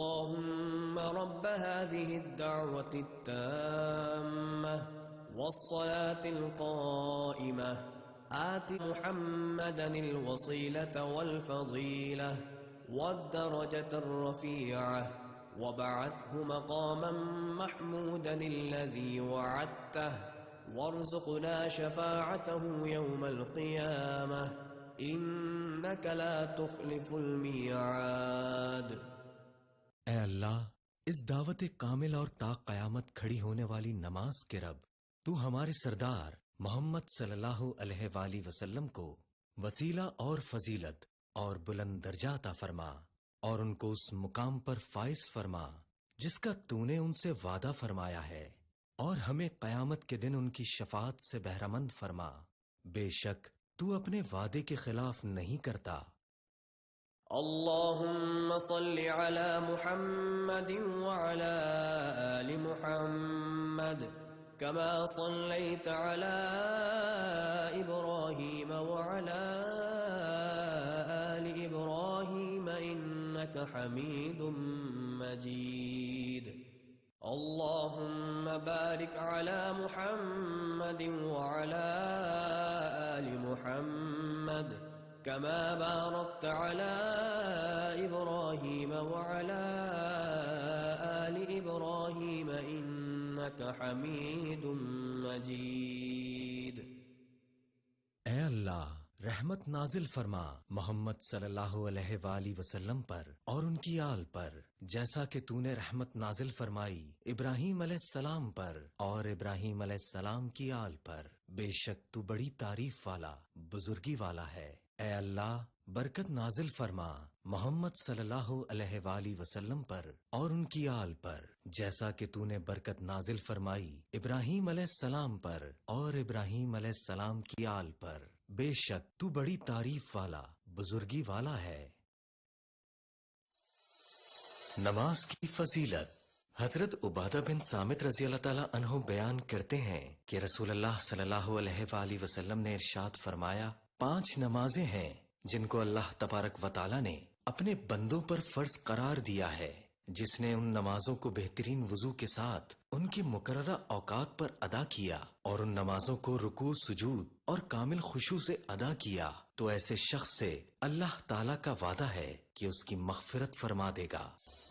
اللهم رب هذه الدعوة التامة والصلاة القائمة آت محمدا الوصيلة والفضيلة والدرجة الرفيعة وابعثه مقاما محمودا الذي وعدته وارزقنا شفاعته يوم القيامة إنك لا تخلف الميعاد۔ اے اللہ، اس دعوت کامل اور تا قیامت کھڑی ہونے والی نماز کے رب، تو ہمارے سردار محمد صلی اللہ علیہ وآلہ وسلم کو وسیلہ اور فضیلت اور بلند درجہ عطا فرما، اور ان کو اس مقام پر فائز فرما جس کا تو نے ان سے وعدہ فرمایا ہے، اور ہمیں قیامت کے دن ان کی شفاعت سے بہرہ مند فرما، بے شک تو اپنے وعدے کے خلاف نہیں کرتا۔ اللهم صل على محمد وعلى آل محمد كما صليت على إبراهيم وعلى آل إبراهيم إنك حميد مجيد۔ اللهم بارك على محمد وعلى آل محمد كما باركت على إبراهيم وعلى آل إبراهيم إنك حميد مجيد۔ اے اللہ، رحمت نازل فرما محمد صلی اللہ علیہ وآلہ وسلم پر اور ان کی آل پر، جیسا کہ تو نے رحمت نازل فرمائی ابراہیم علیہ السلام پر اور ابراہیم علیہ السلام کی آل پر، بے شک تو بڑی تعریف والا، بزرگی والا ہے۔ اے اللہ، برکت نازل فرما محمد صلی اللہ علیہ وآلہ وسلم پر اور ان کی آل پر، جیسا کہ تو نے برکت نازل فرمائی ابراہیم علیہ السلام پر اور ابراہیم علیہ السلام کی آل پر، بے شک تو بڑی تعریف والا، بزرگی والا ہے۔ نماز کی فضیلت۔ حضرت عبادہ بن صامت رضی اللہ تعالیٰ عنہ بیان کرتے ہیں کہ رسول اللہ صلی اللہ علیہ وآلہ وسلم نے ارشاد فرمایا، 5 نمازیں ہیں جن کو اللہ تبارک و تعالیٰ نے اپنے بندوں پر فرض قرار دیا ہے، جس نے ان نمازوں کو بہترین وضو کے ساتھ ان کی مقررہ اوقات پر ادا کیا اور ان نمازوں کو رکوع، سجود اور کامل خشوع سے ادا کیا، تو ایسے شخص سے اللہ تعالیٰ کا وعدہ ہے کہ اس کی مغفرت فرما دے گا۔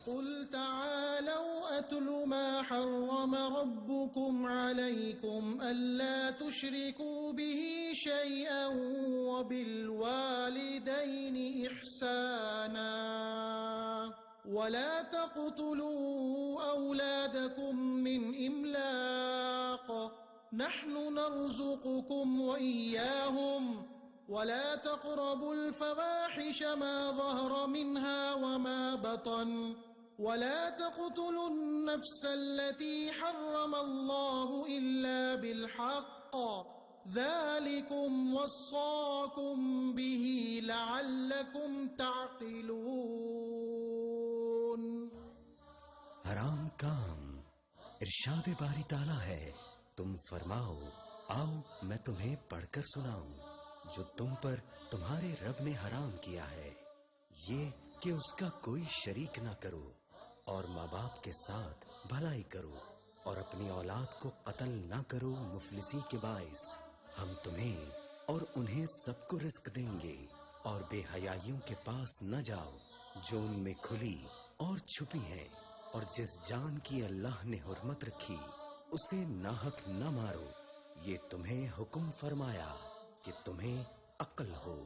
قل تعالوا اتل ما حرم ربكم عليكم الا تشركوا به شيئا وبالوالدين احسانا ولا تقتلوا أولادكم من إملاق نحن نرزقكم وإياهم ولا تقربوا الفواحش ما ظهر منها وما بطن ولا تقتلوا النفس التي حرم الله إلا بالحق ذلكم وصاكم به لعلكم تعقلون۔ حرام کام، ارشاد باری تعالیٰ ہے، تم فرماؤ آؤ میں تمہیں پڑھ کر سناؤں جو تم پر تمہارے رب نے حرام کیا ہے، یہ کہ اس کا کوئی شریک نہ کرو، اور ماں باپ کے ساتھ بھلائی کرو، اور اپنی اولاد کو قتل نہ کرو مفلسی کے باعث۔ ہم تمہیں اور انہیں سب کو رزق دیں گے، اور بے حیائیوں کے پاس نہ جاؤ جو ان میں کھلی اور چھپی ہیں، اور جس جان کی اللہ نے حرمت رکھی اسے ناحق نہ مارو، یہ تمہیں حکم فرمایا کہ تمہیں عقل ہو۔